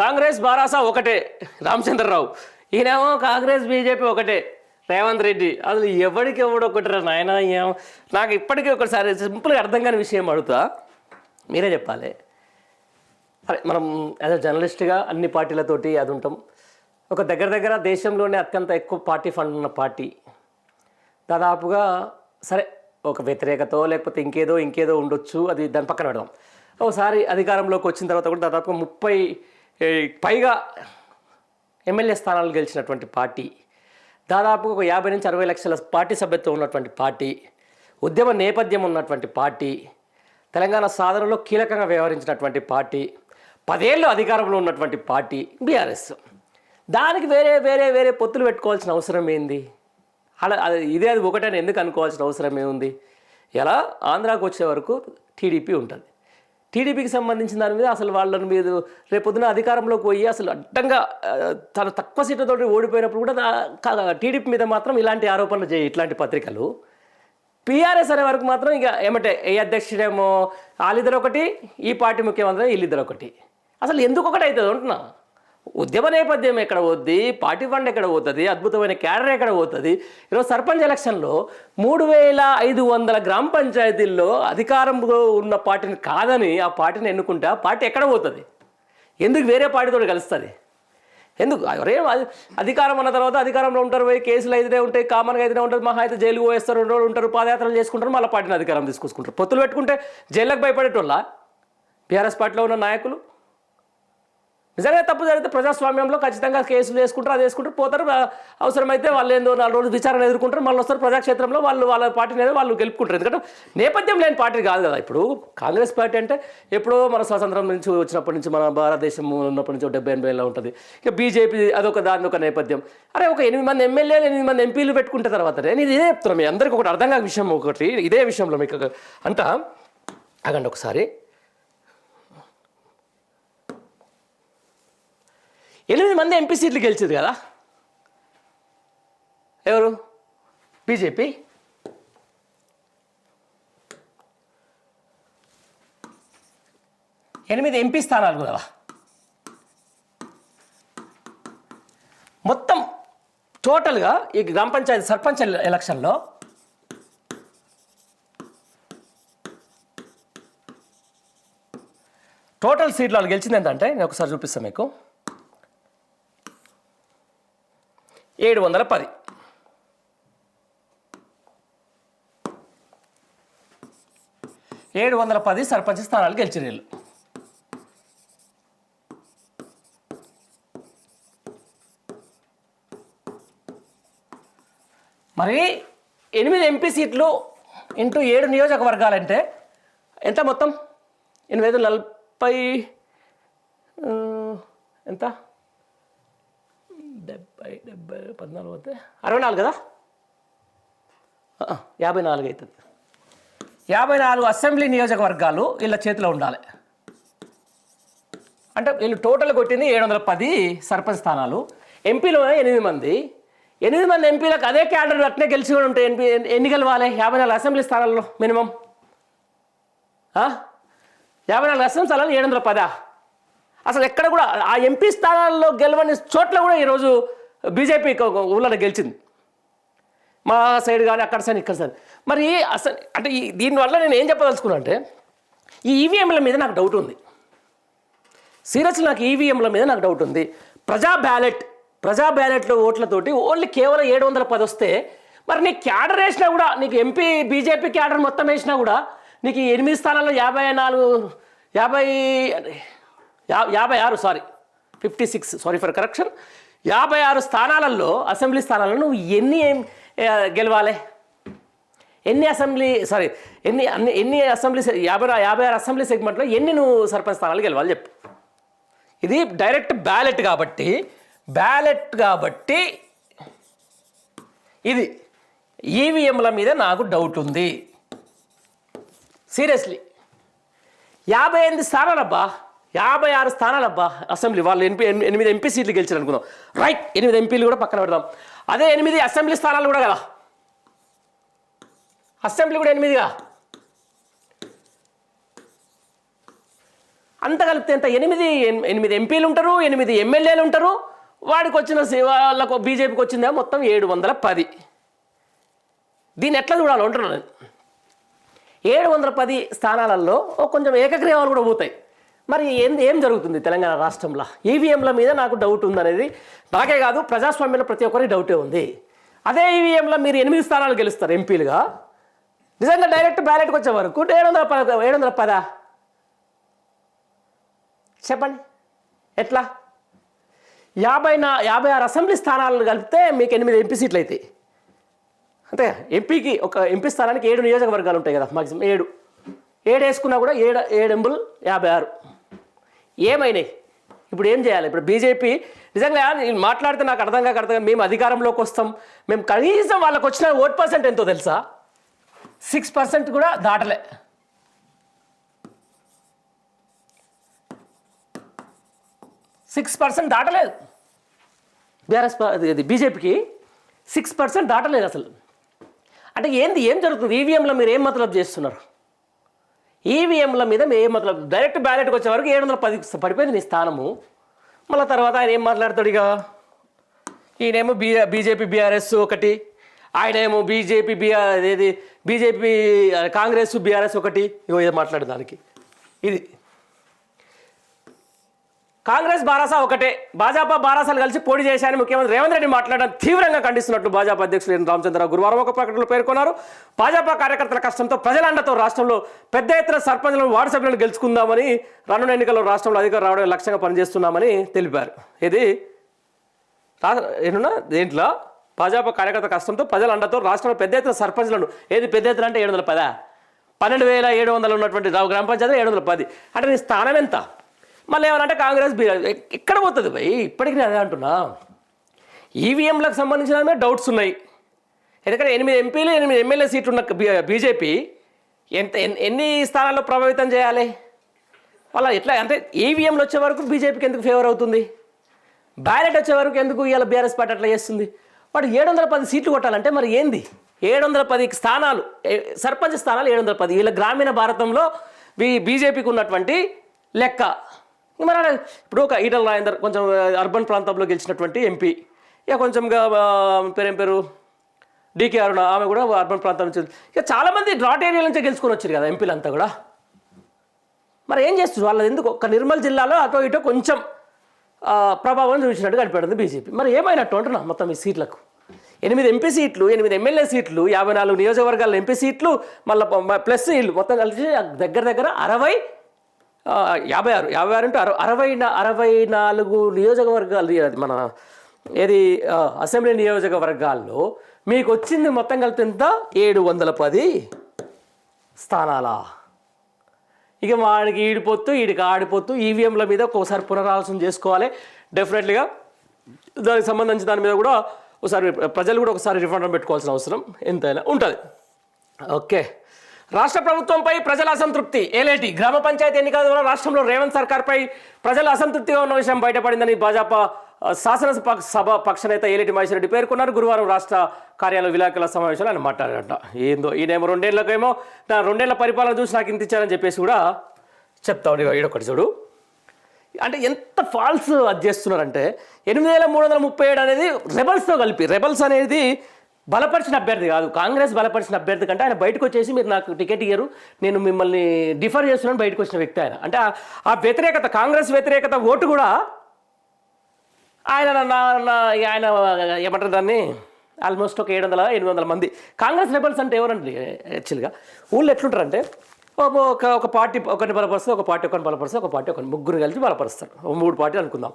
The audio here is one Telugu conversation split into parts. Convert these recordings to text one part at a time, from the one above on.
కాంగ్రెస్ బారాసా ఒకటే రామచంద్రరావు, ఈయనేమో కాంగ్రెస్ బీజేపీ ఒకటే రేవంత్ రెడ్డి. అసలు ఎవరికి ఎవడు ఒకటిరా నాయన. నాకు ఇప్పటికీ ఒకసారి సింపుల్గా అర్థం కాని విషయం అడుగుతా, మీరే చెప్పాలి. అరే మనం యాజ్ అ జర్నలిస్ట్గా అన్ని పార్టీలతోటి అది ఉంటాం. ఒక దగ్గర దేశంలోనే అత్యంత ఎక్కువ పార్టీ ఫండ్ ఉన్న పార్టీ దాదాపుగా, సరే ఒక వ్యతిరేకతో లేకపోతే ఇంకేదో ఉండొచ్చు, అది దాని పక్కన పెడదాం. ఒకసారి అధికారంలోకి వచ్చిన తర్వాత కూడా దాదాపుగా 30 పైగా ఎమ్మెల్యే స్థానాలు గెలిచినటువంటి పార్టీ, దాదాపు ఒక 50 నుంచి 60 లక్షల పార్టీ సభ్యత్వం ఉన్నటువంటి పార్టీ, ఉద్యమ నేపథ్యం ఉన్నటువంటి పార్టీ, తెలంగాణ సాధనలో కీలకంగా వ్యవహరించినటువంటి పార్టీ, 10 ఏళ్ళు అధికారంలో ఉన్నటువంటి పార్టీ బీఆర్ఎస్. దానికి వేరే పొత్తులు పెట్టుకోవాల్సిన అవసరం ఏంది? అలా అది ఒకటని ఎందుకు అనుకోవాల్సిన అవసరం ఏముంది? ఎలా ఆంధ్రాకు వచ్చే వరకు టీడీపీ ఉంటుంది. టీడీపీకి సంబంధించిన దాని మీద అసలు వాళ్ళని మీద రేపొద్దున అధికారంలోకి పోయి అసలు అడ్డంగా తను తక్కువ సీట్లతో ఓడిపోయినప్పుడు కూడా టీడీపీ మీద మాత్రం ఇలాంటి ఆరోపణలు చేయి ఇట్లాంటి పత్రికలు. పీఆర్ఎస్ అనే వరకు మాత్రం ఇక ఏమంటే ఏ అధ్యక్షుడేమో వాళ్ళిద్దరు ఒకటి, ఈ పార్టీ ముఖ్యమంత్రి వీళ్ళిద్దరు ఒకటి. అసలు ఎందుకు ఒకటి అవుతుంది అంటున్నా? ఉద్యమ నేపథ్యం ఎక్కడ పోద్ది, పార్టీ ఫండ్ ఎక్కడ పోతుంది, అద్భుతమైన క్యాడర్ ఎక్కడ పోతుంది? ఈరోజు సర్పంచ్ ఎలక్షన్లో 3500 గ్రామ పంచాయతీల్లో అధికారంలో ఉన్న పార్టీని కాదని ఆ పార్టీని ఎన్నుకుంటే ఆ పార్టీ ఎక్కడ పోతుంది? ఎందుకు వేరే పార్టీతో కలుస్తుంది? ఎందుకు? ఎవరే అధికారం అన్న తర్వాత అధికారంలో ఉంటారు, పోయి కేసులు అయితే ఉంటాయి, కామన్గా అయితే ఉంటుంది, మహా అయితే జైలుకు పోయేస్తారు, ఉంటారు, పాదయాత్రలు చేసుకుంటారు, మళ్ళీ పార్టీని అధికారం తీసుకొచ్చుకుంటారు. పొత్తులు పెట్టుకుంటే జైళ్ళకు భయపడేటోళ్ళ బీఆర్ఎస్ పార్టీలో ఉన్న నాయకులు? నిజంగా తప్పు జరిగితే ప్రజాస్వామ్యంలో ఖచ్చితంగా కేసులు వేసుకుంటారు, అది వేసుకుంటారు, పోతారు. అవసరమైతే వాళ్ళు ఏందో 4 రోజులు విచారణ ఎదుర్కొంటారు, మళ్ళీ వస్తారు ప్రజాక్షేత్రంలో వాళ్ళ పార్టీని వాళ్ళు గెలుపుకుంటారు. ఎందుకంటే నేపథ్యం లేని పార్టీ కాదు కదా. ఇప్పుడు కాంగ్రెస్ పార్టీ అంటే ఎప్పుడో మన స్వాతంత్రం నుంచి వచ్చినప్పటి నుంచి మన భారతదేశం ఉన్నప్పటి నుంచి 70-80 ఉంటుంది. ఇక బీజేపీ దాని ఒక నేపథ్యం. అరే ఒక 8 మంది ఎమ్మెల్యేలు 8 మంది ఎంపీలు పెట్టుకుంటే తర్వాత నేను ఇదే చెప్తున్నాను. మీ అందరికీ ఒకటి అర్థం కాక విషయం ఒకటి, ఇదే విషయంలో మీకు ఆగండి ఒకసారి. 8 మంది ఎంపీ సీట్లు గెలిచింది కదా ఎవరు? బీజేపీ. ఎనిమిది ఎంపీ స్థానాలు కదా మొత్తం టోటల్గా ఈ గ్రామ పంచాయతీ సర్పంచ్ ఎలక్షన్లో టోటల్ సీట్లు వాళ్ళు గెలిచింది ఏంటంటే నేను ఒకసారి చూపిస్తాను మీకు. 710 710 సర్పంచ్ స్థానాలు గెలిచిన వీళ్ళు. మరి 8 ఎంపీ సీట్లు ఇంటూ 7 నియోజకవర్గాలంటే ఎంత మొత్తం? 840 ఎంత? 70 14 అవుతుంది, 64 కదా, 54 అవుతుంది. 54 అసెంబ్లీ నియోజకవర్గాలు వీళ్ళ చేతిలో ఉండాలి. అంటే వీళ్ళు టోటల్ కొట్టింది 710 సర్పంచ్ స్థానాలు. ఎంపీలో 8 మంది ఎంపీలకు అదే క్యాడర్ అట్నే గెలిచి కూడా ఉంటాయి. ఎన్ని గెలవాలి? 54 అసెంబ్లీ స్థానాల్లో మినిమం 54 అసెంబ్లీ స్థానాలు 710. అసలు ఎక్కడ కూడా ఆ ఎంపీ స్థానాల్లో గెలవని చోట్ల కూడా ఈరోజు బీజేపీ ఊళ్ళో గెలిచింది. మా సైడ్ కానీ అక్కడ సైడ్ ఇక్కడ సైడ్. మరి అసలు అంటే దీనివల్ల నేను ఏం చెప్పదలుచుకున్నా అంటే ఈ ఈవీఎంల మీద నాకు డౌట్ ఉంది. సీరియస్లీ నాకు ఈవీఎంల మీద నాకు డౌట్ ఉంది. ప్రజా బ్యాలెట్లో ఓట్లతోటి ఓన్లీ కేవలం 710 వస్తే మరి నీకు క్యాడర్ వేసినా కూడా, నీకు ఎంపీ బీజేపీ క్యాడర్ మొత్తం వేసినా కూడా నీకు 8 స్థానాల్లో 56 సారీ ఫర్ కరెక్షన్, 56 స్థానాలలో అసెంబ్లీ స్థానాలలో నువ్వు ఎన్ని గెలవాలి? ఎన్ని అసెంబ్లీ 56 అసెంబ్లీ సెగ్మెంట్లో ఎన్ని నువ్వు సర్పంచ్ స్థానాలు గెలవాలి చెప్పు. ఇది డైరెక్ట్ బ్యాలెట్ కాబట్టి ఇది ఈవీఎంల మీద నాకు డౌట్ ఉంది సీరియస్లీ. 58 స్థానాలబ్బా, 56 స్థానాలబ్బా అసెంబ్లీ. వాళ్ళు 8 ఎంపీ సీట్లు గెలిచారు అనుకుందాం, రైట్. 8 ఎంపీలు కూడా పక్కన పెడదాం. అదే 8 అసెంబ్లీ స్థానాలు కూడా కదా, అసెంబ్లీ కూడా 8గా. అంత కలిపితే ఎంత 8 ఎంపీలు ఉంటారు, 8 ఎమ్మెల్యేలు ఉంటారు. వాడికి వచ్చిన వాళ్ళకు బీజేపీకి వచ్చిందా మొత్తం 710. దీన్ని ఎట్లా చూడాలి అంటున్నాను. 710 స్థానాలలో కొంచెం ఏకగ్రీవాలు కూడా పోతాయి. మరి ఏం జరుగుతుంది తెలంగాణ రాష్ట్రంలో? ఈవీఎంల మీద నాకు డౌట్ ఉందనేది నాకే కాదు, ప్రజాస్వామ్యంలో ప్రతి ఒక్కరికి డౌటే ఉంది. అదే ఈవీఎంలో మీరు 8 స్థానాలు గెలుస్తారు ఎంపీలుగా. నిజంగా డైరెక్ట్ బ్యాలెట్కి వచ్చే వరకు 710 చెప్పండి ఎట్లా? 56 అసెంబ్లీ స్థానాలను కలిపితే మీకు 8 ఎంపీ సీట్లు అవుతాయి. అంతే. ఎంపీకి ఒక ఎంపీ స్థానానికి 7 నియోజకవర్గాలు ఉంటాయి కదా, మాక్సిమం 7 వేసుకున్నా కూడా 7 ఎంబులు 56 ఏమైనాయి. ఇప్పుడు ఏం చేయాలి? ఇప్పుడు బీజేపీ నిజంగా మాట్లాడితే నాకు అర్థం కాక మేము అధికారంలోకి వస్తాం, మేము కనీసం వాళ్ళకి వచ్చిన ఓట్ పర్సెంట్ ఎంతో తెలుసా? 6% కూడా దాటలే. దాటలేదు. బీఆర్ఎస్ బీజేపీకి 6% దాటలేదు అసలు. అంటే ఏం జరుగుతుంది? ఈవీఎంలో మీరు ఏం మతలబ్ చేస్తున్నారు? ఈవీఎంల మీద మీరు ఏం మతలబ్? డైరెక్ట్ బ్యాలెట్కి వచ్చే వరకు 710 పడిపోయింది నీ స్థానము. మళ్ళీ తర్వాత ఆయన ఏం మాట్లాడతాడు? ఇక ఈయనేమో బీజేపీ బీఆర్ఎస్ ఒకటి, ఆయనేమో బీజేపీ కాంగ్రెస్ బీఆర్ఎస్ ఒకటి. ఇగో ఇది మాట్లాడే దానికి ఇది కాంగ్రెస్ బారాసా ఒకటే, భాజపా బారాసాలు కలిసి పోటీ చేశాయని ముఖ్యమంత్రి రేవంత్ రెడ్డి మాట్లాడడం తీవ్రంగా ఖండిస్తున్నట్టు భాజపా అధ్యక్షులు రామచంద్రరావు గురువారం ఒక ప్రకటనలో పేర్కొన్నారు. భాజపా కార్యకర్తల కష్టంతో ప్రజల అండతో రాష్ట్రంలో పెద్ద ఎత్తున సర్పంచులను వార్డు సభ్యులను గెలుచుకుందామని రానున్న ఎన్నికల్లో రాష్ట్రంలో అధికారం రావడం లక్ష్యంగా పనిచేస్తున్నామని తెలిపారు. ఇది దేంట్లో భాజపా కార్యకర్త కష్టంతో ప్రజల అండతో రాష్ట్రంలో పెద్ద ఎత్తున సర్పంచులను, ఏది పెద్ద ఎత్తున అంటే 710, 12,700 ఉన్నటువంటి గ్రామ పంచాయతీ 710 అంటే నీ స్థానం ఎంత? మళ్ళీ ఏమనంటే కాంగ్రెస్ ఎక్కడ పోతుంది భయ్? ఇప్పటికీ నేను అదే అంటున్నా. ఈవీఎంలకు సంబంధించిన డౌట్స్ ఉన్నాయి. ఎందుకంటే 8 ఎంపీలు 8 ఎమ్మెల్యే సీట్లు ఉన్న బీజేపీ ఎన్ని స్థానాల్లో ప్రభావితం చేయాలి? వాళ్ళ ఎట్లా అంటే ఈవీఎంలు వచ్చే వరకు బీజేపీకి ఎందుకు ఫేవర్ అవుతుంది? బ్యాలెట్ వచ్చే వరకు ఎందుకు ఇవాళ బీఆర్ఎస్ పార్టీ అట్లా చేస్తుంది? వాడు 710 సీట్లు కొట్టాలంటే మరి ఏంది? 710 స్థానాలు, సర్పంచ్ స్థానాలు 710. వీళ్ళ గ్రామీణ భారతంలో బీజేపీకి ఉన్నటువంటి లెక్క. మరి ఇప్పుడు ఒక ఈటల రాజేందర్ కొంచెం అర్బన్ ప్రాంతంలో గెలిచినటువంటి ఎంపీ, ఇక కొంచెంగా పేరు డీకే అరుణ, ఆమె కూడా అర్బన్ ప్రాంతం నుంచి. ఇక చాలామంది డ్రాట్ ఏరియా నుంచే గెలుచుకొని వచ్చారు కదా ఎంపీలంతా కూడా. మరి ఏం చేస్తుంది వాళ్ళది? ఎందుకు ఒక నిర్మల్ జిల్లాలో అటో ఇటో కొంచెం ప్రభావం చూసినట్టు కనిపెడుతుంది బీజేపీ. మరి ఏమైనట్టు అంటున్నా మొత్తం ఈ సీట్లకు 8 ఎంపీ సీట్లు, 8 ఎమ్మెల్యే సీట్లు, 54 నియోజకవర్గాల ఎంపీ సీట్లు, మళ్ళీ ప్లస్ వీళ్ళు మొత్తం కలిసి దగ్గర 56 అంటే 64 నియోజకవర్గాలు మన ఏది అసెంబ్లీ నియోజకవర్గాల్లో మీకు వచ్చింది మొత్తం కలిపి ఎంత? 710 స్థానాలా? ఇక వాడికి ఈడిపోతూ వీడికి ఆడిపోతూ ఈవీఎంల మీద ఒక్కోసారి పునరాలోచన చేసుకోవాలి. డెఫినెట్లీగా దానికి సంబంధించి దాని మీద కూడా ఒకసారి ప్రజలు కూడా ఒకసారి రిఫండ్ పెట్టుకోవాల్సిన అవసరం ఎంతైనా ఉంటుంది. ఓకే. రాష్ట్ర ప్రభుత్వంపై ప్రజల అసంతృప్తి ఏలేటి. గ్రామ పంచాయతీ ఎన్నికల ద్వారా రాష్ట్రంలో రేవంత్ సర్కార్పై ప్రజల అసంతృప్తిగా ఉన్న విషయం బయటపడిందని భాజపా శాసనసభ పక్షనేత ఏలేటి మహేశ్వరరెడ్డి పేర్కొన్నారు. గురువారం రాష్ట్ర కార్యాలయ విలేకరుల సమావేశంలో ఆయన మాట్లాడారట. ఏందో ఈయనేమో 2 ఏళ్ళకేమో నా 2 ఏళ్ల పరిపాలన చూసి నాకు ఇంత ఇచ్చారని చెప్పేసి కూడా చెప్తాడు. ఈడొకటి చూడు, అంటే ఎంత ఫాల్స్ అది చేస్తున్నారంటే 8,337 అనేది రెబల్స్తో కలిపి, రెబల్స్ అనేది బలపరిచిన అభ్యర్థి కాదు, కాంగ్రెస్ బలపరిచిన అభ్యర్థి కంటే ఆయన బయటకు వచ్చేసి మీరు నాకు టికెట్ ఇయ్యరు, నేను మిమ్మల్ని డిఫర్ చేస్తున్నాను బయటకు వచ్చిన వ్యక్తి ఆయన. అంటే ఆ వ్యతిరేకత, కాంగ్రెస్ వ్యతిరేకత ఓటు కూడా ఆయన ఏమంటారు దాన్ని, ఆల్మోస్ట్ ఒక 700-800 మంది కాంగ్రెస్ రెబల్స్ అంటే ఎవరండి? యాక్చువల్గా ఊళ్ళో ఎట్లుంటారంటే ఒక పార్టీ ఒకరిని బలపరుస్తుంది, ఒక పార్టీ ఒకరిని బలపరుస్తుంది, ఒక పార్టీ ఒకరిని, ముగ్గురు కలిసి బలపరుస్తారు. 3 పార్టీలు అనుకుందాం.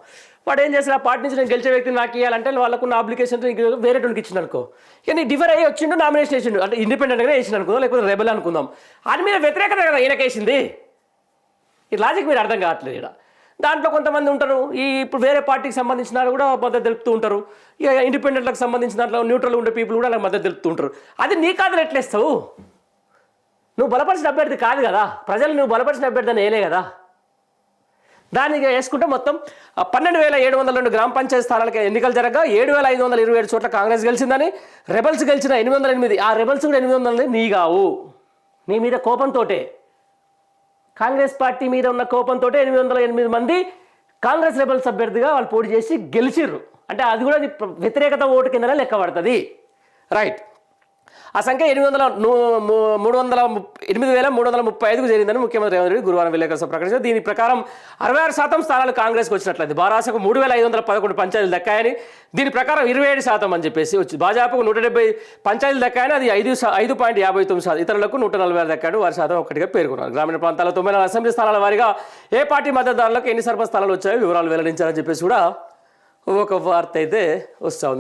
వాడు ఏం చేస్తారు? ఆ పార్టీ నుంచి నేను గెలిచే వ్యక్తిని నాకు ఇవ్వాలంటే వాళ్ళకున్న అప్లికేషన్ వేరే టోన్కి ఇచ్చింది అనుకో, ఇక నీ డిఫర్ అయ్యి వచ్చిండు, నామినేషన్ వేసిండు, అంటే ఇండిపెండెంట్గా వేసిండు అనుకుందాం, లేకపోతే రెబల్ అనుకుందాం. ఆయన మీద వ్యతిరేకత కదా ఈయనకేసింది. ఈ లాజిక్ మీరు అర్థం కావట్లేదు ఇక్కడ. దాంట్లో కొంతమంది ఉంటారు, ఇప్పుడు వేరే పార్టీకి సంబంధించిన కూడా మద్దతు తెలుపుతూ ఉంటారు, ఇక ఇండిపెండెంట్లకు సంబంధించిన దాంట్లో న్యూట్రల్ ఉండే పీపుల్ కూడా అలా మద్దతు తెలుపుతూ ఉంటారు. అది నీ కాదు ఎట్లేస్తావు? నువ్వు బలపరిచిన అభ్యర్థి కాదు కదా, ప్రజలు నువ్వు బలపరిచిన అభ్యర్థి అని వేయలే కదా. దానికి వేసుకుంటే మొత్తం 12,702 గ్రామ పంచాయతీ స్థానాలకి ఎన్నికలు జరగగా 7,527 చోట్ల కాంగ్రెస్ గెలిచిందని, రెబల్స్ గెలిచిన 808. ఆ రెబల్స్ కూడా 808 నీ కావు, నీ మీద కోపంతో కాంగ్రెస్ పార్టీ మీద ఉన్న కోపంతో 808 మంది కాంగ్రెస్ రెబల్స్ అభ్యర్థిగా వాళ్ళు పోటీ చేసి గెలిచిర్రు. అంటే అది కూడా వ్యతిరేకత ఓటు కిందనే లెక్క పడుతుంది. రైట్. ఆ సంఖ్య 8,335కు చేరిందని ముఖ్యమంత్రి రేవంత్ రెడ్డి గురువారం విలేకరుల సభ ప్రకటించారు. దీని ప్రకారం 66% స్థానాలు కాంగ్రెస్కి వచ్చినట్లయితే భారాసకు 3,511 పంచాయతీలు దక్కాయని, దీని ప్రకారం 27% అని చెప్పేసి వచ్చి భాజపాకు 170 పంచాయతీలు దక్కాయని, అది 5.59%, ఇతరులకు 146 దక్కాడు. వారి శాతం ఒక్కటిగా పేర్కొన్నారు. గ్రామీణ ప్రాంతాల్లో 94 అసెంబ్లీ స్థానాల వారీగా ఏ పార్టీ మద్దతుదారులకు ఎన్ని సర్పంచ్ స్థానాలు వచ్చాయో వివరాలు వెల్లడించారని చెప్పేసి కూడా ఒక వార్త అయితే వస్తూ ఉంది.